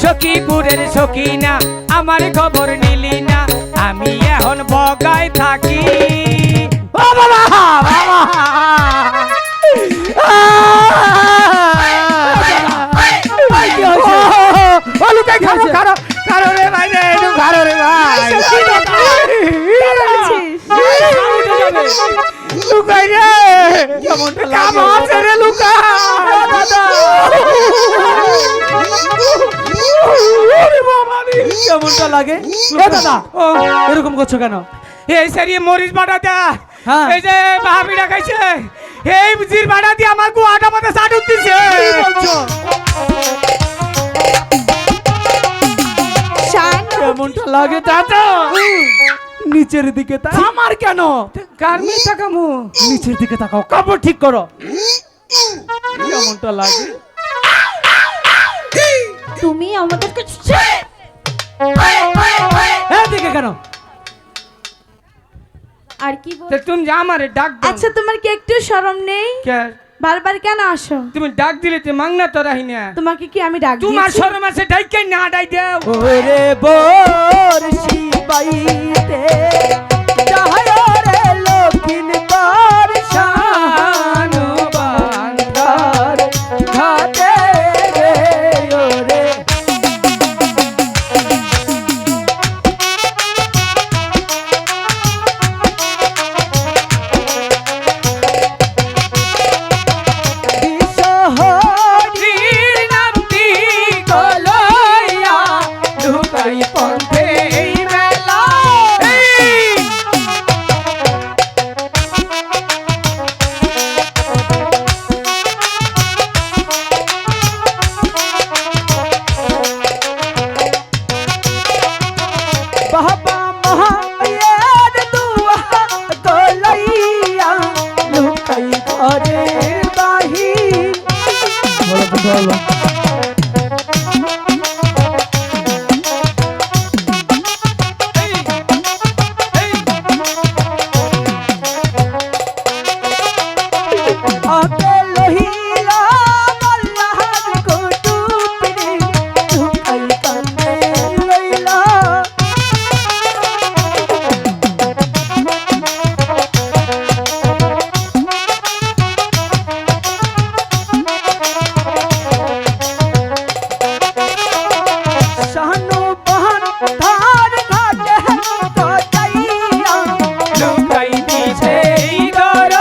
সখীপুরের সখীনা আমার খবর নিলি না আমি এখন বগায় থাকি ও বাবা বাবা লুকাই খারো খারো খারো রে ভাই রে একটু খারো রে ভাই লুকাই রে কেমনটা লাগে রে লুকা দাদা কেমনটা লাগে দাদা এরকম করছো কেন? এই সারি মরিচ বাটা দা হ্যাঁ। এই যে ভাবিটা খাইছে এই জির বাটা দিয়ে আমার গুয়াটা মধ্যে সাট উঠতেছে কেমনটা লাগে দাদা? নিচের দিকে আমার কেন? কারমি তাকামু নিচের দিকে তাকাও, কাপড় ঠিক করো। কেমনটা লাগে? তুমি আমাদেরকে এদিকে কেন? আর কি বল? তো তুমি যা আমারে ডাক দাও আচ্ছা তোমার কি একটু শরম নেই? কে বারবার কেন আসো? তুমি ডাক দিলে তো মাংনা তো রাহি না তোমাকে কি আমি ডাক তোমার দিয়েছি? শরম আছে ডাইকে না ডাই দাও ওরে বর্ষি বাইতে যাহায় রে লক্ষিন বর্ষান বান্দার ঘাটে রে ওরে হরির নামটি গলইয়া ঢুকাই পন্থে এই মেলা বাবা মহায়ের দুয়া গলইয়া লুকাই ঘরের বাহির। বলো আগে লহিলা আল্লাহর কুতুবরে লুকাই কান্দে লইলা শানু বহন ধার ঘাটে তো যাইয়া লুকাই দিছে এই দর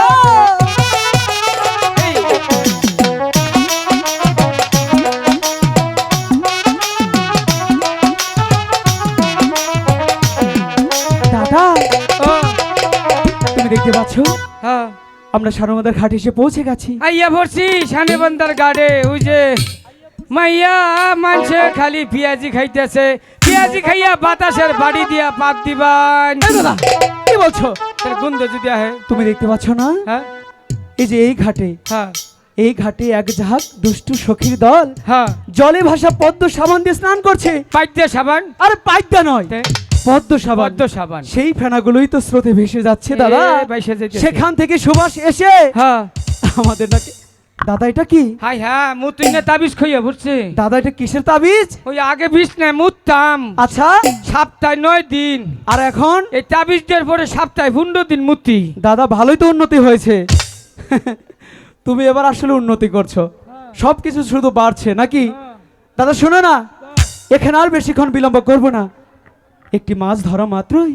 দাদা ও তুমি দেখতে পাচ্ছ হ্যাঁ আমরা সারমাদার ঘাট এসে পৌঁছে গেছি। আইয়া ভরছি শানে বন্দার গাড়ে ওই যে মাইয়া মানছে খালি পেঁয়াজি খাইতেছে পেঁয়াজি খাইয়া বাতাসের বাড়ি দিয়া পাত দিবান এই দাদা কি বলছো? তার গন্ধ যদি আহে তুমি দেখতে পাচ্ছ না হ্যাঁ এই যে হ্যাঁ এই ঘাটে এক ঝাঁক দুষ্টু সখীর দল হ্যাঁ জলে ভাসা পদ্ম সাবান দিয়ে স্নান করছে। পাইতে সাবান আরে পাইদা নয়, তে? পদ্ম সাবান। পদ্ম সাবান সেই ফেনাগুলোই তো স্রোতে ভেসে যাচ্ছে দাদা। এ, বাইসে যাইতেছে। সেখান থেকে সুবাস এসে হ্যাঁ আমাদের নাকি দাদা এটা কি? হাই হ্যাঁ মুতুই না তাবিজ খাইয়া ভরছে দাদা এটা কিসের তাবিজ? ওই আগে বিষ না মুততাম আচ্ছা সপ্তাহে 9 দিন আর এখন? এই তাবিজ দেওয়ার পরে সপ্তাহে 15 দিন মুতি দাদা ভালোই তো উন্নতি হয়েছে। তুমি এবার আসলে উন্নতি করছো, সবকিছু শুধু বাড়ছে নাকি? দাদা শোনো না, এখানে আর বেশিক্ষণ বিলম্ব করব না। একটি মাছ ধরা মাত্রই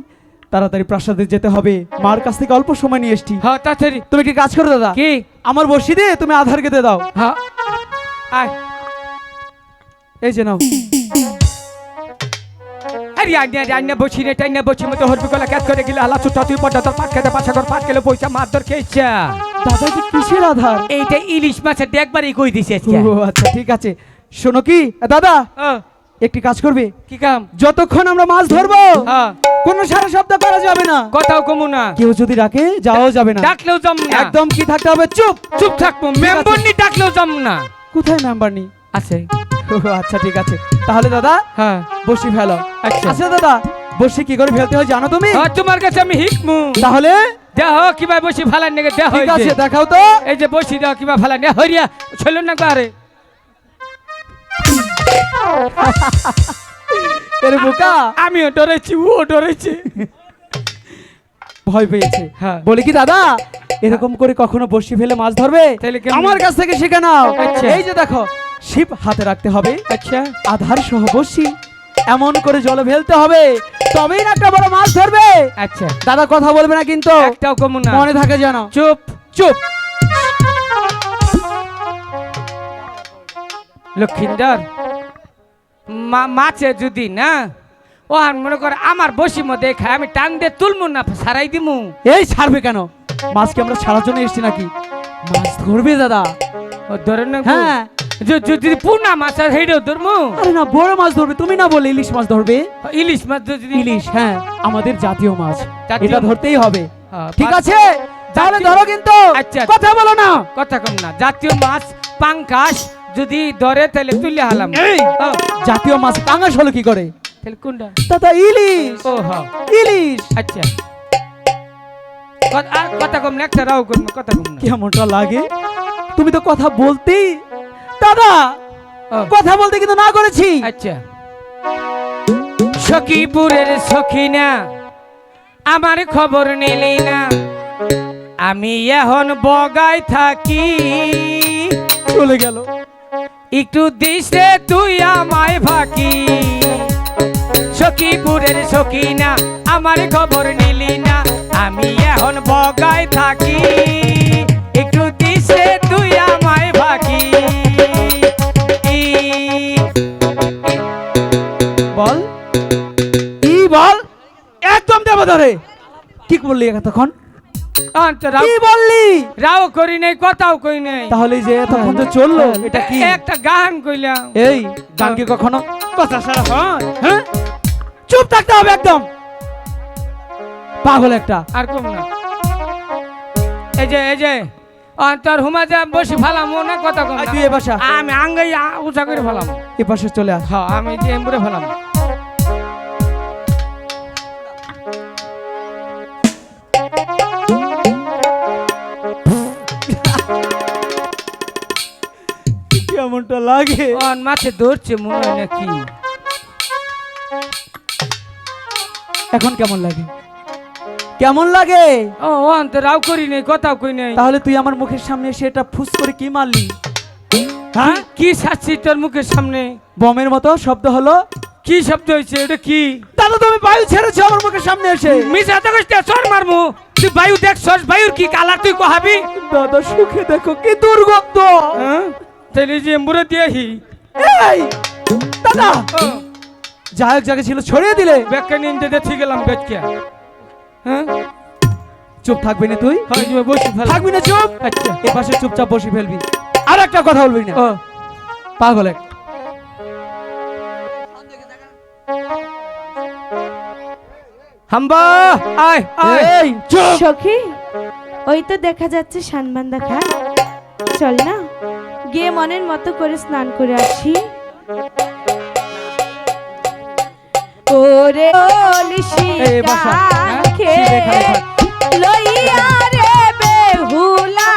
তাড়াতাড়ি প্রাসাদে যেতে হবে। মার কাছ থেকে অল্প সময় নিয়ে এসছি। হ্যাঁ তাড়াতাড়ি তুমি কি কাজ করো দাদা? কি আমার বসি দিয়ে তুমি আধার কেটে দাও। হ্যাঁ আয় এই যে নাও। আরে আইনা বসি রে টাইনা বসি মতো হরবি গলা ক্যাচ করে গেলে হালা ছুটা তুই পড়া তোর পাট খেতে পাছা কর পাট খেলে পয়সা মার দর খেয়েছা দাদা এটা কিসের আধার? এইটা ইলিশ মাছের দেখবারই কই দিছে ও আচ্ছা ঠিক আছে। শোনো কি দাদা, একটি কাজ করবে। কি কাম? যতক্ষণ আমরা মাছ ধরবো হ্যাঁ কোনো সারা শব্দ করা যাবে না। কথাও কমু না, কেউ যদি ডাকে যাওয়াও যাবে না। ডাকলেও যাম না, একদম কি থাকতে হবে চুপ। চুপ থাকবো। মেম্বার নি ডাকলেও যাম না। কোথায় মেম্বার নি? আছে। ও আচ্ছা ঠিক আছে, তাহলে দাদা হ্যাঁ বসি ফেলো। আচ্ছা আচ্ছা দাদা বসি কি করে ফেলতে হয় জানো তুমি? হ্যাঁ তোমার কাছে আমি শিখমু। তাহলে দেহ কিবা বসি ভালার নেগে দেহ ঠিক আছে দেখাও তো। এই যে বসি দেহ কিবা ভালা নে হরিয়া ছিল না কারে বোকা আমিও ডরেছি, ও ডরেছে। ভয় পেয়েছে। হ্যাঁ। বলি কি দাদা, এরকম করে কখনো বসি ফেলে মাছ ধরবে? তাহলে কেমনে? আমার কাছ থেকে শিখে নাও। আচ্ছা। এই যে দেখো, ছিপ হাতে রাখতে হবে, আচ্ছা আধার সহ বসি এমন করে জলে ফেলতে হবে, তবেই না একটা বড় মাছ ধরবে। আচ্ছা, দাদা কথা বলবে না কিন্তু, একটাও কম না, মনে থাকে যেন। চুপ। চুপ। লক্ষিন্দর, মাছে যদি না ও মনে করে আমার বসি মধ্যে খায়, আমি টান দিয়ে তুলমু না সারাই দিমু। এই ছাড়বে কেন? মাছকে আমরা ছাড়ার জন্য এসেছি নাকি? মাছ ধরবে দাদা। ও ধরে না? হ্যাঁ। যদি পূর্ণা মাছ আর হেডেও ধরমু। আরে না, বড় মাছ ধরবে। তুমি না বলে ইলিশ মাছ ধরবে? ইলিশ মাছ যদি ইলিশ, হ্যাঁ, আমাদের জাতীয় মাছ, জাতীয় এটা মাছ। ধরতেই হবে। হ্যাঁ, ঠিক পাঁচ- আছে, তাহলে জাতীয়- ধরো কিন্তু। আচ্ছা। কথা বলো না। কথা কম না, জাতীয় মাছ পাঙ্কাশ যদি ধরে তাহলে তুলে হালাম। এই ও, জাতীয় মাছ পাঙাশ হলো কি করে? তাহলে কোনটা? দাদা ইলিশ। ও হ্যাঁ, ইলিশ। আচ্ছা। আর কথা কম না, একটা রাও করবো, কথা কম না। কেমনটা লাগে? তুমি তো কথা বলতেই দাদা, ও, কথা বলতে কিন্তু না করেছি। আচ্ছা। সখীপুরের সখিনা আমার খবর নিলি না, আমি এখন বগাই থাকি। চলে গেল। একটু দিশে তুই আমায় ফাঁকি। সখীপুরের সখিনা আমার খবর নিলি না, আমি এখন বগাই থাকি। একটু দিশে তুই আমায় ফাঁকি। বল বল, একদম দেব ধরে। কি বললি এতক্ষণ? কি বললি? রাও করি নাই, কথাও কই নাই, তাহলে যে এতক্ষণ তো চললো, এটা কি? একটা গান কইলাম। এই গান কি কখনো কথা সারা হয়? হ্যাঁ, চুপ থাকতে হবে একদম, পাগল একটা। আর কম না। এই যে অন্তর হুমা যা বসে ফালাম না, কথা কম আয় না। তুই এ বাসা, আমি আঙ্গাই উঁচা করে ফেলাম। এ পাশে চলে আস। হ্যাঁ, আমি যে এমবুরে ফেলাম। কেমনটা লাগে? অন মাছে ধরছে মনে হয় নাকি। এখন কেমন লাগে? কেমন লাগে? ও অন্তর রাও করি নাই, কথাও কই নাই। তাহলে তুই আমার মুখের সামনে এসে এটা ফুস করে কি মারলি? হ্যাঁ, কি শাস্তি তোর মুখের সামনে? বমের মতো শব্দ হলো। কি শব্দ হয়েছে? এটা কি? তাহলে তুমি বায়ু ছেড়েছো আমার মুখের সামনে এসে। মিছা তো কইতে চর মারমু। তুই বায়ু দেখছস? বায়ুর কি কালার তুই কহাবি? দাদা সুখে দেখো, কি দুর্গন্ধ। হ্যাঁ, তাহলে যে এমবুরে দিয়েহি। এই দাদা, ও, যা এক জায়গায় ছিল ছড়িয়ে দিলে। ব্যাখ্যা নিয়ে দেখে গেলাম বেচকে। হ্যাঁ, চুপ থাকবি না তুই? হয় যে বসে ফেল। থাকবি না চুপ? আচ্ছা। এ পাশে চুপচাপ বসে ফেলবি, আর একটা কথা বলবি না। ও, পাগল এক। হাম্বা আয় আয়। এই চুপ। সখী, ওই তো দেখা যাচ্ছে সানবান্দা ঘাট। চল না, গিয়ে মনের মতো করে স্নান করে আসি। ওরে ওলিশি এই বসা, হ্যাঁ? শিবে খালি থাক। লইয়া রে বেহুলা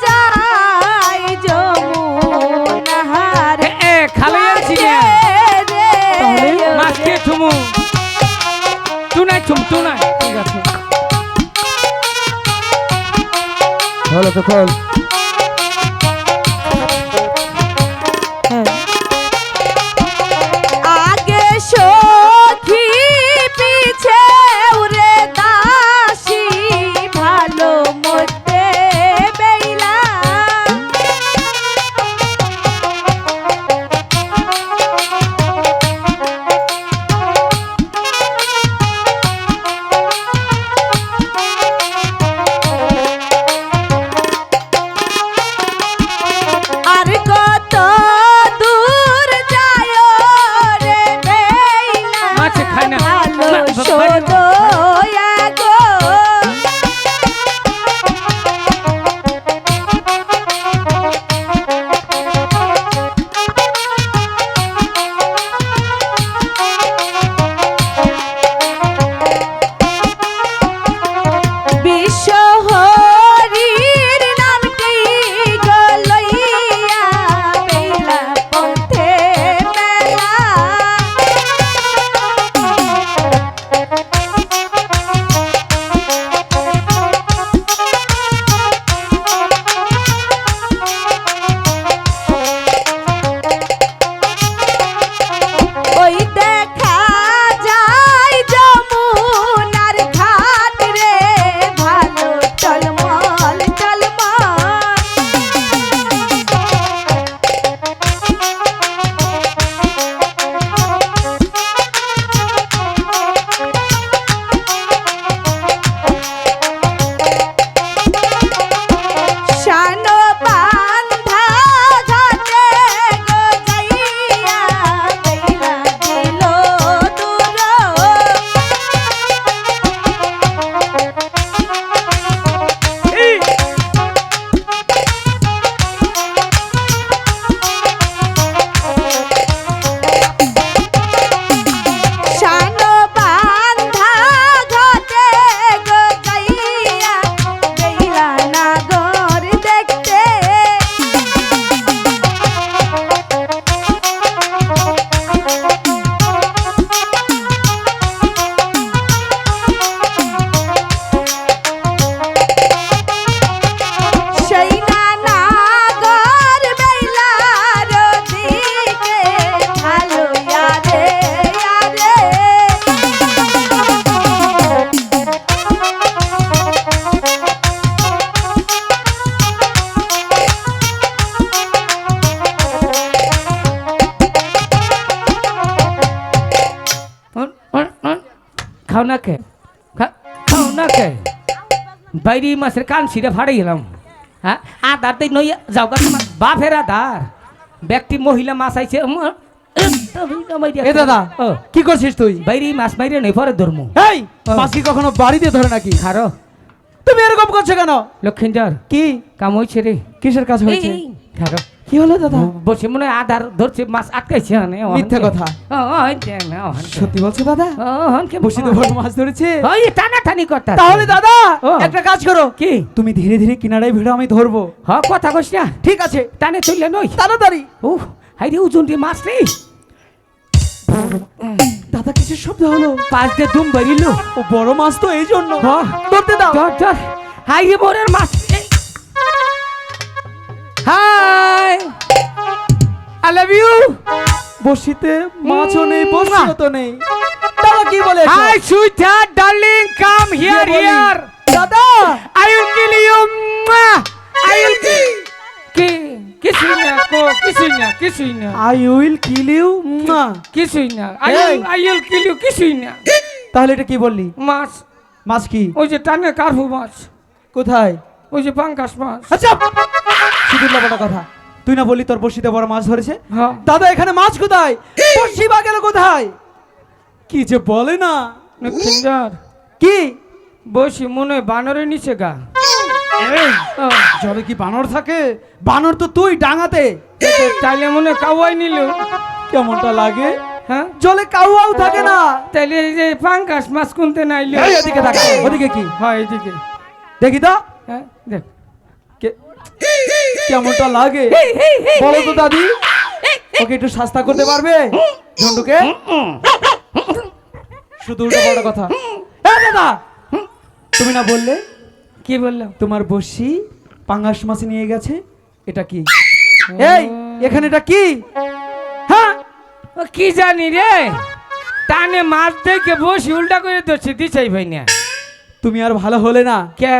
যায় যমুনার খালি আছি না। তাহলে? মাছকে থুমু। টুনাই থুম, টুনাই। ঠিক আছে। হলো তো খোল। আগে সখী পিছে উরে দাসী ভালো মতে বেইলা আর কত দূর যায় রে বেইলা মাছ খায় না। ভালো মা- শোধো গো বিশ্ব হরির নামটি গলইয়া বেলা পথে মেলা খাও না কে খাও না কে বাইরে মাছের কান ছিঁড়ে ফাড়ে গেলাম হ্যাঁ আদার তাই নই যাও গা তোমার বাপের আদার ব্যক্তি মহিলা মাছ আইছে এ দাদা কি করছিস তুই? বাইরে মাছ মাইরে নেই পরে ধর্ম এই মাছ কি কখনো বাড়িতে ধরে নাকি? খারো তুমি এরকম করছো কেন? লক্ষিন্দর কি কাম হয়েছে রে কিসের কাজ হয়েছে? খারো কি হলো দাদা? বসে মনে হয় আদার ধরছে মাছ আটকাইছে মিথ্যা কথা। সত্যি বলছো দাদা? বসে তো বড় মাছ ধরেছে। ওই টানা টানি কথা তাহলে দাদা ও। একটা কাজ করো, কি তুমি ধীরে ধীরে কিনারায় ভিড়ো, আমি ধরবো। হ কথা কইস না ঠিক আছে, টানে চললে নই তাড়াতাড়ি। ও হাই রে ওজন দিয়ে মাছ রে দাদা কিসের শব্দ হলো? পাঁচ দিয়ে দুম বেরিল ও বড় মাছ তো এই জন্য। হ্যাঁ। ধরতে দাও। ধর ধর হাই রে মোরের মাছ হাই আই লাভ ইউ বসিতে মাছও নেই, বসিও তো নেই। দাদা কি বলে এসব? Hi sweeter darling come here কি বলি? হিয়ার দাদা I will kill you. I will kill. কিছুই না কো কিছুই না আই উইল কিল ইউ। কিছুই না এই। I will kill you কিছুই না তাহলে এটা কি বললি? মাছ মাছ কি? ওই যে টানে কার্পু মাছ কোথায়? ওই যে পাঙ্কাশ মাছ আচ্ছা শুধু লাপাটা কথা, তুই না বললি তোর বসিতে বড় মাছ ধরেছে? হ্যাঁ দাদা এখানে মাছ কোথায়? বসি বা গেল কোথায়? কি যে বলে না। লক্ষিন্দর কি বসি মনে হয় বানরের নিচে গা ও, জলে কি বানর থাকে? বানর তো তুই ডাঙাতে। তাইলে মনে হয় কাওয়াই নিল কেমনটা লাগে? হ্যাঁ জলে কাউয়াও থাকে না। তাইলে এই যে পাঙ্কাশ মাছ কোনতে নাইলে এই এদিকে তাকা, ওদিকে কি? হয় এদিকে দেখি তো হ্যাঁ দেখ কে- কেমনটা লাগে বলো তো দাদি। ওকে একটু শাস্তা করতে পারবে ঝন্টুকে? শুধু উল্টো পাল্টা কথা। এ দাদা তুমি না বললে কি বললাম তোমার বসি পাঙ্গাস মাছ নিয়ে গেছে? এটা কি? এই এখানে এটা কি? হ্যাঁ ও কি জানি রে টানে মাছ দেখে বসি উল্টা করে ধরছে দিছাই ভাই না তুমি আর ভালো হলে না। কে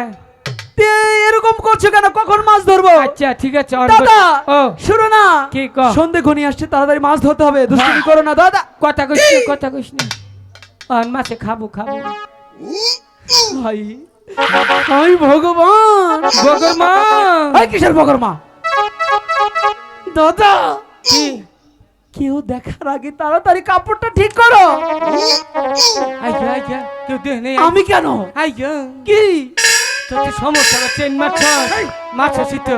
তে এরকম করছো কেন? কখন মাছ ধরবো? আচ্ছা ঠিক আছে দাদা ও শুনো না, কি ক সন্ধে ঘনিয়ে আসছে, তাড়াতাড়ি মাছ ধরতে হবে। দুষ্টুমি করো না দাদা। কথা কইস না মাছে খাবো ভাই হাই ভগবান। বগর মা এই কিসের বগর মা? দাদা কি কেউ দেখার আগে তাড়াতাড়ি কাপড়টা ঠিক করো। আইয়া কেউ দেখ নেই আমি কেন? আইয়া কি তোর সমস্যা চেন মাছ আছে তো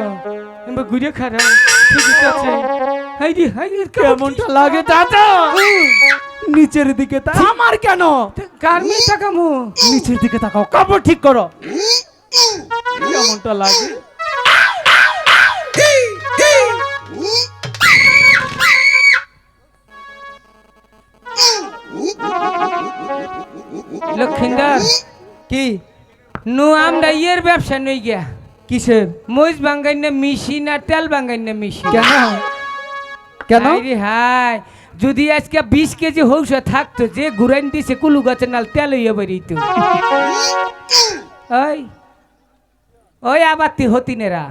এবার ঘুরে খারাপ ঠিক আছে হাই রে কেমনটা লাগে দাদা? নিচের দিকে আমার কেন? কার মেয়ে তাকামু নিচের দিকে তাকাও, কাপড় ঠিক করো। কেমনটা লাগে? লক্ষিন্দর কি নু আমরা ইয়ের ব্যবসা নই গিয়া কিসের? মহিষ বাঙ্গাই না মিশি না তেল বাঙ্গাই না মিশি কেন কেন? রে হাই যদি আজকে 20 কেজি হৌসা থাকতো যে ঘুরাইন দিছে কুলু গাছের নাল তেল হইয়া বেরিত ওই আবাতি হতিনেরা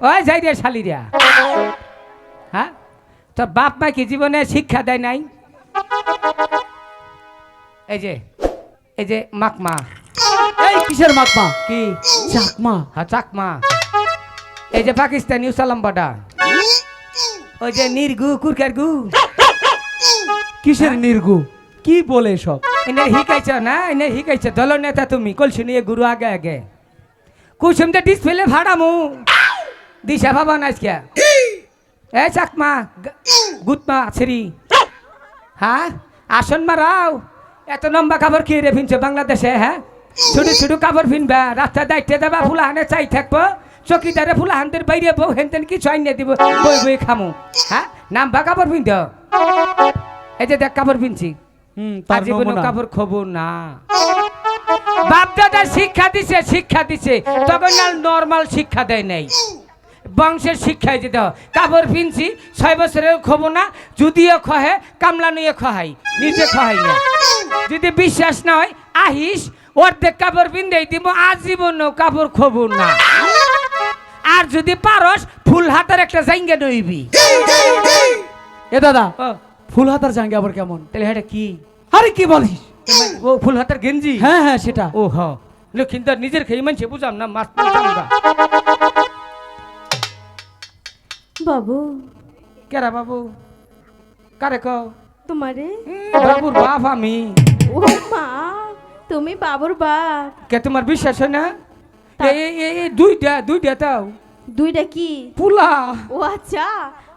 ওই যাই রে শালিরা হ্যাঁ তোর বাপ মা কি জীবনে শিক্ষা দেয় নাই? এই যে মাকমা এই কিসের মাকমা? কি চাকমা? হ্যাঁ চাকমা এই যে পাকিস্তানি উসালাম বাডা ওই যে নির্গু কুরকার গু কিসের নির্গু? কি বলে সব? এনে হিকাইছ না এনে হিকাইছ দল নেতা তুমি কলসি নিয়ে গুরু আগে আগে কুসুম যে ডিসপ্লে ভাড়ামু দিশা ভাবা না আজকে এ চাকমা গুতমা ছেড়ি হ্যাঁ আসন মারাও এত লম্বা কাপড় কে রে ফিনছে বাংলাদেশে? হ্যাঁ ছোট ছোট কাপড় ফিনবা রাস্তা দায়িত্ব দেবা ফুলাহানে চাই থাকবো চকিদারে ফুলাহানদের বাইরে বউ হেনতেন কিছু আইনে দিব বই খামু হ্যাঁ নাম্বা কাপড় ফিন এই যে দেখ কাপড় ফিনছি তার জীবনে নমুনা। কাপড় খবর না বাপ দাদা শিক্ষা দিছে তখন আর নর্মাল শিক্ষা দেয় নাই বংশের শিক্ষায় যেতে হয় কাপড় ফিনছি 6 বছরের খবর না যদিও খহে কামলা নিয়ে খহাই নিজে খহাই না যদি বিশ্বাস না হয় আহিস অর্ধেক কাপড় পিন দিব আজীবন কাপড় খবর না আর যদি পারস ফুল হাতার একটা জাইঙ্গা নইবি এ দাদা ও ফুল হাতার জাঙ্গে আবার কেমন? তাহলে এটা কি আরে কি বলিস? ও ফুল হাতের গেঞ্জি? হ্যাঁ হ্যাঁ সেটা। ও হ লক্ষিন্দর নিজের খেয়ে মানছে বুঝাম না মাছ বুঝামগা। বাবু কেরা বাবু? কারে কও? তোমারে বাবুর বাপ আমি। ও মা, তুমি বাবুর বাপ? কে তোমার বিশ্বাস হয় না? তা- এই দুইটা তাও দুইটা কি? পুলা। ও আচ্ছা,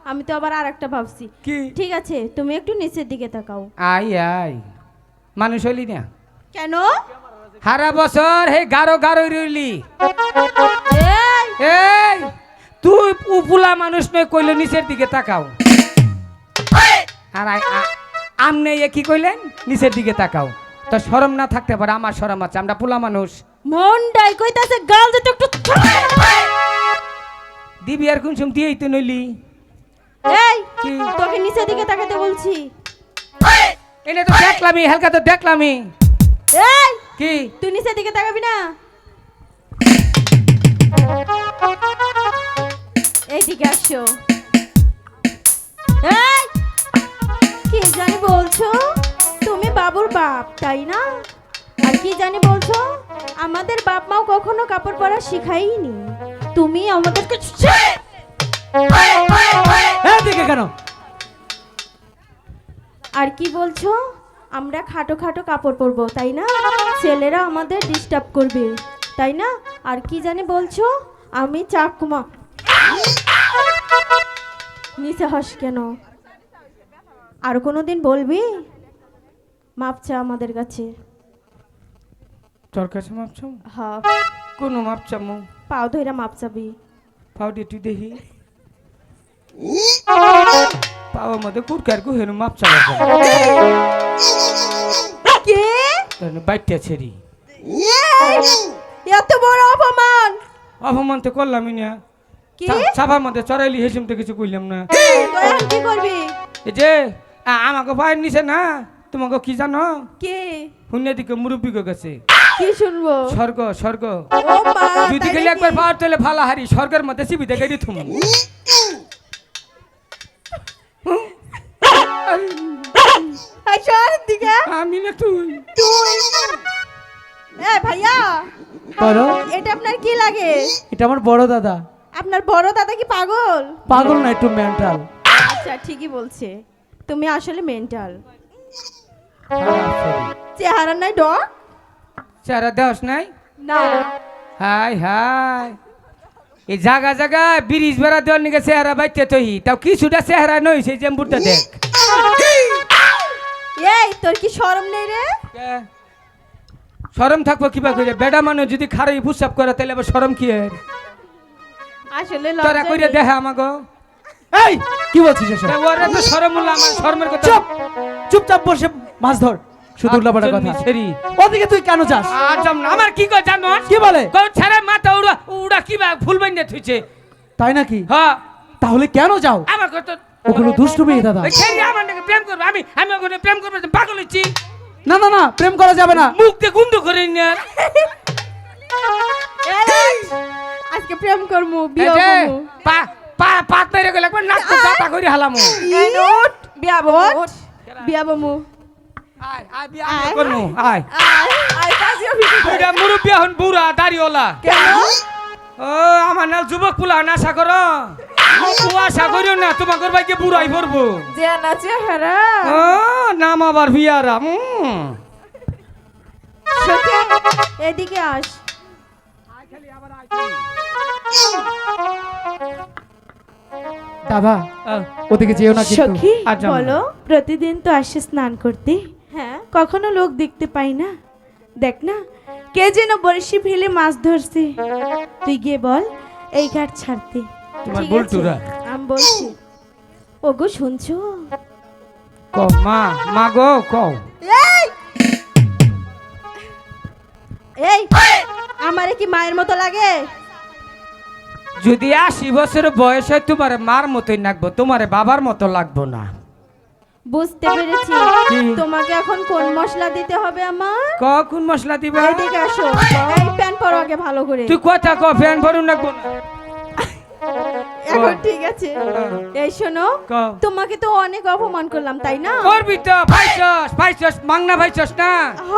আমি তো আবার আরেকটা ভাবছি। কি? ঠিক আছে, তুমি একটু নিচের দিকে তাকাও। আই আই মানুষ হইলি না কেন? সারা বছর হে গারো গারো রইলি। এই, এই তুই পুলা মানুষ নয় কইলে নিচের দিকে তাকাও। আর আমনে এ কি কইলেন নিচের দিকে তাকাও। তো শরম না থাকতে পারে, আমার শরম আছে, আমরা পুলা মানুষ। মনটাই কইতাছে গাল দিতে একটু। দিবি আর কোন সময় দিয়েই তো নইলি। এই, কি? তোকে নিচের দিকে তাকাতে বলছি। এনে তো দেখলামই, হালকা তো দেখলামই। এই, কি? তুই নিচের দিকে তাকাবি না? এইদিকে আসো। এই, কি জানি বলছো? তুমি বাবুর বাপ তাই না? আর কি জানি বলছো? আমাদের বাপ মাও কখনো কাপড় পরা শিখাইনি, তুমি আমাদেরকে এদিকে কেন? আর কি বলছো? আমরা খাটো খাটো কাপড় পরবো তাই না? ছেলেরা আমাদের ডিস্টার্ব করবে তাই না? আর কি জানি বলছো? আমি চাকমা। নিচে হাস কেন? আর কোনোদিন বলবি? মাপ চা আমাদের কাছে। তোর কাছে মাপ চাও? হ্যাঁ, কোন মাপ চামু? পাও ধইরা মাপ চাবি। পাও দিয়ে তুই দেখি। পাও মধ্যে কুরকার গুহের মাপ চাওয়া কে? বাইটটা ছেড়ি। এত বড় অপমান! অপমান তো করলামই না। কি? সাফার মধ্যে চড়াইলি হেসুম তো কিছু কইলাম না। তুই এখন কি করবি? এই যে আমাকে পায়ের নিচে না, তোমাকে কি জানো? কে? শুনে দিকে মুরব্বী গেছে কি শুনবো? স্বর্গ স্বর্গ। ও মা, যদি তাই গেলে একবার নাকি? পাওয়ার তোলে ভালো হারি স্বর্গের মধ্যে সিবিতে গাড়ি থুমু। এই সর দিকে। আমি না তুই। এ ভাইয়া, বলো। এটা আপনার কি লাগে? এটা আমার বড় দাদা। আপনার বড় দাদা কি পাগল? পাগল না, একটু মেন্টাল। আচ্ছা, ঠিকই বলছে, তুমি আসলে মেন্টাল। হ্যাঁ, চেহারা নাই ডর? চেহারা দেওয়াস নাই? না। হাই হাই এই জায়গা জায়গায় ব্রিজ বেড়া দেওয়ার নিকে চেহারা বাইতে তহি তাও কিছুটা চেহারা নই সেই জেম্বুরটা দেখ। এই, তোর কি শরম নেই রে? শরম থাকবো কিবা করে? বেডা মানুষ যদি খারাই পুষাপ করে তাহলে আবার শরম কি এর? আসলে তোরা লজ্জা কইরে নেই। দেখে আমাকে। এই কি বলছিস এসব? ওরা তো শরম হলো, আমার শরমের কথা। চুপ, চুপচাপ বসে মাছ ধর। শুধু উল্টাপাল্টা কথা। ছেড়ি ওদিকে তুই কেন যাস? আর যাম না। আমার কি কই জানো? কি বলে? কই ছেড়ে মাথা উড়া উড়া কিবা ফুল বাইন্দে থুইছে। তাই নাকি? হ্যাঁ, তাহলে কেন যাও? আমার কত ওগুলো দুষ্টু মেয়ে দাদা। ওই ছেড়ি আমার নাকি প্রেম করবে? আমি ওখানে প্রেম করবে পাগল হচ্ছি। না না না, প্রেম করা যাবে না। মুখ দিয়ে গুন্দ করে না। এই, আজকে প্রেম করমু, বিয়ে এই যে, করমু। পা পা পাত মেরে গেলে একবার নাক দাতা করে হালামু। এই উঠ, বিয়া বমু, বিয়া বমু। আয় আয় বিয়া করমু আয়। আয় কাজী অফিসে। এটা মুরব্বি হন বুড়া দাড়িওয়ালা। কেন? ও আমার নাল যুবক পুলা না আশা করো। ও আশা করিও না, তোমাকে ভাইকে বুড়াই পড়বো। যে না চেহারা। ও নাম আবার বিয়ারা। সখী, এদিকে আস। দাদা ওদিকে যেও না কিন্তু। সখী, আর যাবো না। বলো, প্রতিদিন তো আসে স্নান করতে। হ্যাঁ, কখনো লোক দেখতে পাই না। দেখ না, কে যেন বড়শি ফেলে মাছ ধরছে। তুই গিয়ে বল এই ঘাট ছাড়তে। তোমার ঠিক বল্টুরা। আছে? আমি বলছি। ওগো শুনছো? কও মা, মা গো কও। এই, এই, আমারে কি মায়ের মতো লাগে? যদি 80 বছর বয়স হয় তোমার মার মতোই লাগবো, তোমার বাবার মতো লাগবো না। বুঝতে পেরেছি। কি? তোমাকে এখন কোন মশলা দিতে হবে আমার? কখন মশলা দিবা? এদিকে আসো। এই প্যান পরো আগে ভালো করে। তুই কথা ক, ফ্যান ভরুন লাগবো না। এখন ঠিক আছে এই শোনো কও। তোমাকে তো অনেক অপমান করলাম তাই না করবি তো ভাইছস মাংনা ভাইছস না হ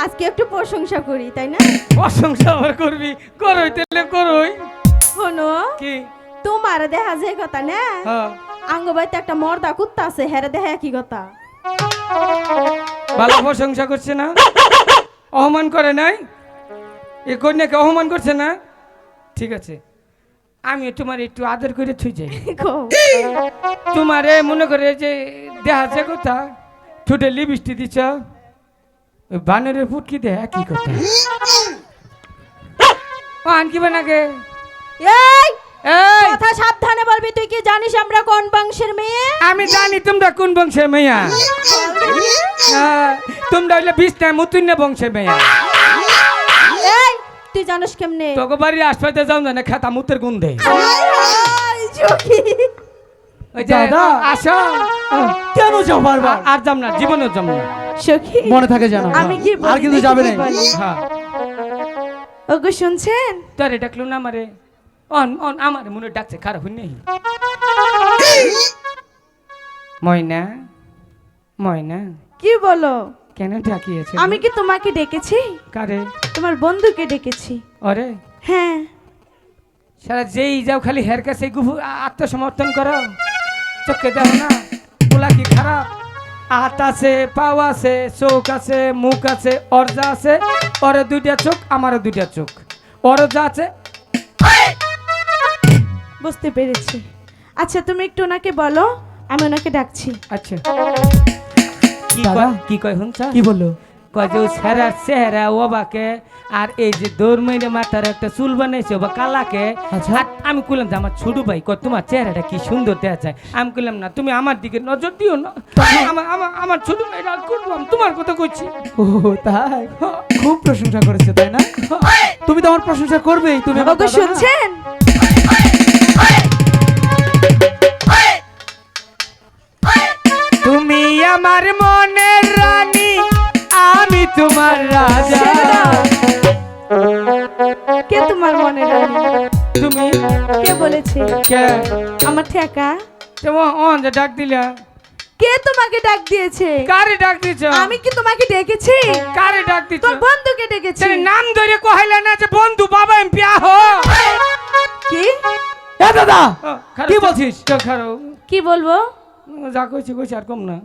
আজকে একটু প্রশংসা করি তাই না প্রশংসা আবার করবি করই তেলে করই শোনো কি তোমার দেখা যায় কথা না হ্যাঁ আঙ্গবাইতে একটা মর্দা কুত্তা আছে হেরে দেখা একই কথা ভালো প্রশংসা করছে না অপমান করে নাই এ কন্যাকে অপমান করছে না ঠিক আছে আমি তোমার একটু আদর করে থুই যাই কও। তোমারে মনে করে যে দেখা যায় কথা ঠোঁটে লিপস্টিক দিছ ওই বানরের ফুটকি দেয় কি কথা আন কি বানাকে এই এই কথা সাবধানে বলবি তুই কি জানিস আমরা কোন বংশের মেয়ে আমি জানি তোমরা কোন বংশের মেয়া তোমরা হইলে বিষ্ণা মুতুন্যা বংশের মেয়া এই তুই জানিস কেমনে তোকে বাড়ির আশপাশে যাও না খেতা মুতের গন্ধে এই ঝুঁকি। ওই যে দাদা। আসো কেন যাও বারবার আর যাম না জীবনেও যাম না সখী মনে থাকে জানো আমি কি আর কিন্তু বলি, যাবে কি না বলি? হ্যাঁ ওগো শুনছেন তোরে ডাকলো না আমারে অন আমার মনে ডাকছে খারাপ হই নেই ময়না ময়না কি বলো কেন ডাকিয়েছে আমি কি তোমাকে ডেকেছি কারে তোমার বন্ধুকে ডেকেছি অরে হ্যাঁ সারা যেই যাও খালি হের কাছে গুফু আত্মসমর্থন করো চোখে দাও না পোলা কি খারাপ হাত আছে পাও আছে চোখ আছে মুখ আছে অর্জা আছে ওরে দুইটা চোখ আমারও দুইটা চোখ ওর যা আছে বুঝতে পেরেছি আচ্ছা তুমি একটু ওনাকে বলো আমি ওনাকে ডাকছি আচ্ছা কি দাদা। কি কয় হুনছা কি বললো কয় যে সেরার চেহারা ওবাকে আর এই যে দৌড় মেরে মাথার একটা চুল বানাইছে ওবা কালাকে আচ্ছা। আর আমি কইলাম যে আমার ছোট ভাই কয় তোমার চেহারাটা কি সুন্দর দেখা যায় আমি কইলাম না তুমি আমার দিকে নজর দিও না আমার ছোট ভাই রাগ করলাম তোমার কথা কইছি ও তাই খুব প্রশংসা করেছে তাই না তুমি তো আমার প্রশংসা করবেই তুমি আমার ওগো দাদা না? শুনছেন তুমি আমার মনের রানী আমি তোমার রাজা কে তোমার মনে রানী তুমি কে বলেছে কে আমার ঠেকা তোমার অন যে ডাক দিলা কে তোমাকে ডাক দিয়েছে কারে ডাক দিছ আমি কি তোমাকে ডেকেছি কারে ডাক দিছ তোর বন্ধুকে ডেকেছি তোর নাম ধরে কইলা না যে বন্ধু বাবা এমপি আহো কি এ দাদা কি কি বলছিস? খারাপ কি বলবো যা কইছি কইছি আর কম না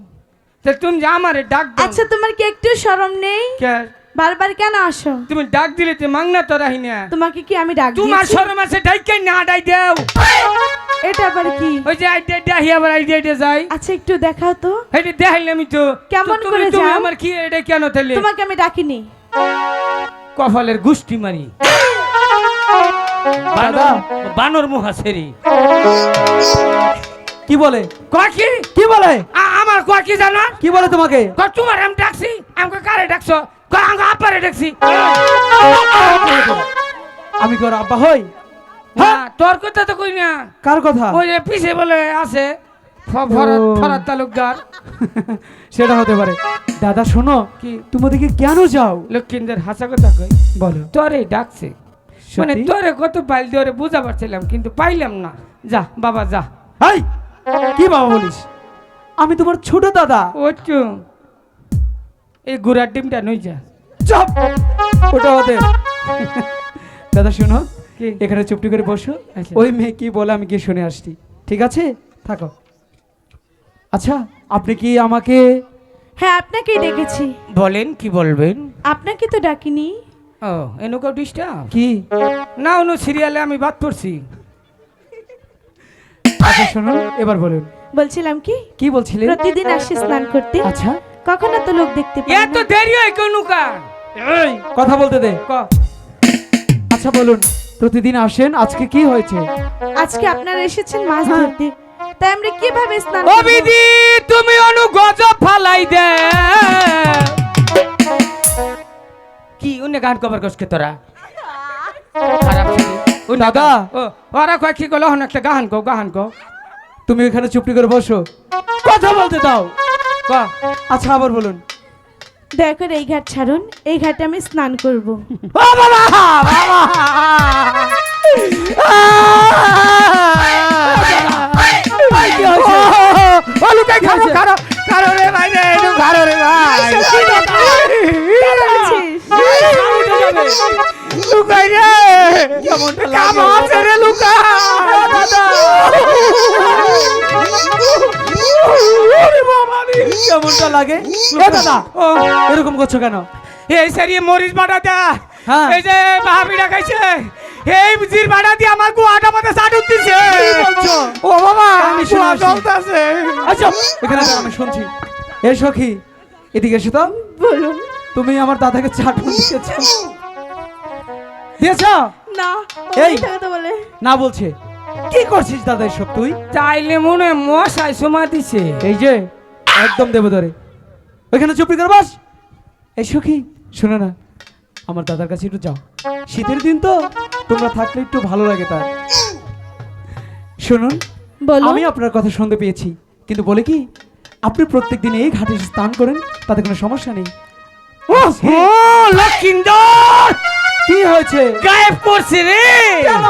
তা তুমি যে আমারে ডাক দাও আচ্ছা তোমার কি একটু শরম নেই কে বারবার কেন আসো তুমি ডাক দিলে তুই মাংনা তো রাহি না তোমাকে কি আমি ডাক তোমার দিয়েছি শরম আছে ডাইকে না ডাই দেও এটা আবার কি ওই যে আইডে ডাহি আবার আইডে যাই আচ্ছা একটু দেখাও তো এটা দেখাইলে আমি তো কেমন তো করে তুমি যাও? আমার কি এটা কেন তাইলে তোমাকে আমি ডাকিনি কপালের গুষ্টি মারি দাদা। বানর মুহাসেরি কি বলে কয় কি কি বলে আমার কয় কি জানো কি বলে তোমাকে কয় তোমার আমি ডাকছি আমাকে কারে ডাকছো কয় আমাকে আপারে ডাকছি আমি কি ওর আব্বা হই না তোর কথা তো কই না কার কথা ওই যে পিছে বলে আছে ফরাত ও। ফরাত তালুকদার সেটা হতে পারে দাদা শোনো কি তুমি ওদিকে কেন যাও লক্ষ্মীদের হাসা কথা কই বলো তোরে ডাকছে মানে সত্যি? তোরে কত পাইল তোরে বুঝা পারছিলাম কিন্তু পাইলাম না যা বাবা যা হাই কি বাবা বলিস আমি তোমার ছোট দাদা ওটু এই গুড়ার ডিমটা নই যা চপ ওটা ওদের দাদা শোনো কি? এখানে চুপটি করে বসো আচ্ছা। ওই মেয়ে কি বলে আমি গিয়ে শুনে আসছি ঠিক আছে থাকো আচ্ছা আপনি কি আমাকে হ্যাঁ আপনাকেই ডেকেছি বলেন কি বলবেন আপনাকে তো ডাকিনি ও এনুকো ডিস্টার্ব কি না অন্য সিরিয়ালে আমি বাদ পড়ছি আচ্ছা শুনুন এবার বলুন বলছিলাম কি কি বলছিলেন প্রতিদিন আসি স্নান করতে আচ্ছা কখনো তো লোক দেখতে পাই এত না। দেরি হয় কেন কা এই কথা বলতে দে ক আচ্ছা বলুন প্রতিদিন আসেন আজকে কি হয়েছে আজকে আপনারা এসেছেন মাছ হ্যাঁ। ধরতে তাই আমরা কিভাবে স্নান ও করব? বিধি তুমি অনু গজব ফালাই দে কি উনি গান কভার কসকে তোরা খারাপ ছেলে। ও দাদা। ও ওরা কয় কি গলো হন একটা গাহান কো তুমি এখানে চুপটি করে বসো কথা বলতে দাও ক আচ্ছা আবার বলুন দয়া করে এই ঘাট ছাড়ুন এই ঘাটে আমি স্নান করব ও বাবা বাবা কেমনটা লাগে আমার ছেড়ে লুকা দাদা ওরে বাবা রে। কেমনটা লাগে এ দাদা ও, এরকম করছো কেন এই সারিয়ে মরিচ বাটা দা হ্যাঁ। এই যে ভাবিটা খাইছে এই জির বাটা দিয়ে আমার গুয়াটা মধ্যে চাটু দিছে কি বলছো? ও বাবা আমি শুনে গুয়া আসি। জ্বলতাছে। আচ্ছা এখানে দাঁড়া, আমি শুনছি এ সখী এদিকে এসো তো বলুন। তুমি আমার দাদাকে চাটুন দিয়েছ দিয়েছ না এই। মিথ্যা কথা বলে। না বলছে কি করছিস দাদা এসব তুই চাইলে মনে হয় মশাই সমা দিছে এই যে একদম দেব ধরে ওইখানে চুপি করে বস এই সখী শোনো না আমার দাদার কাছে একটু যাও শীতের দিন তো তোমরা থাকলে একটু ভালো লাগে তার শুনুন বলুন। আমি আপনার কথা শুনতে পেয়েছি কিন্তু বলে কি আপনি প্রত্যেকদিন এই ঘাটে এসে স্নান করেন তাতে কোনো সমস্যা নেই ও লক্ষিন্দর কি হয়েছে গায়েব করছে রে কেন?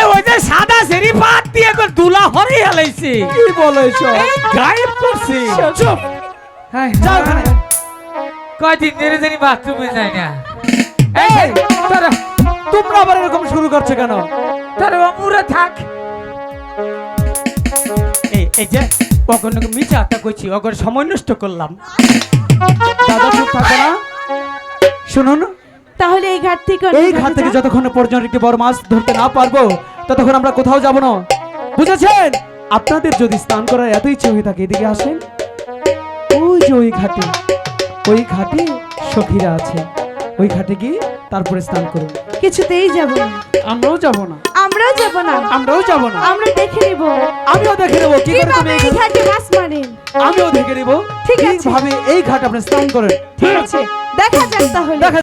ওই যে সাদা সেরি পাত দিয়ে করে দুলা হরে হেলাইছে কি বলো এসব গায়েব করছে চুপ হ্যাঁ যাও ওখানে। কয়দিন ধরে জানি বাথরুমে যায় না এই তোরা তোমরা আবার এরকম শুরু করছো কেন তোর অমুরে থাক এই যে অগর মিছা একটা কইছি অগর সময় নষ্ট করলাম দাদা চুপ থাকো না শুনুন তাহলে এই ঘাট থেকে এই ঘাট থেকে যতক্ষণ পর্যন্ত একটি বড় মাছ ধরতে না পারবো ততক্ষণ আমরা কোথাও যাব না বুঝেছেন আপনাদের যদি স্নান করার এত ইচ্ছে হয়ে থাকে এদিকে আসেন ওই যে ওই ঘাটে সখীরা আছে ওই ঘাটে গিয়ে তারপরে স্নান করুন কিছুতেই যাব না। আমরাও যাব না আমরাও যাব না। আমরাও যাব না আমরা দেখে নিব আমিও দেখে নেবো কি করে তুমি কিভাবে এই এই ঘাটে- ঘাটে মাছ মারেন। আমিও দেখে নেবো ঠিক আছে। কিভাবে এই ঘাট আপনি স্নান করেন ঠিক আছে দেখা যাক তাহলে। দেখা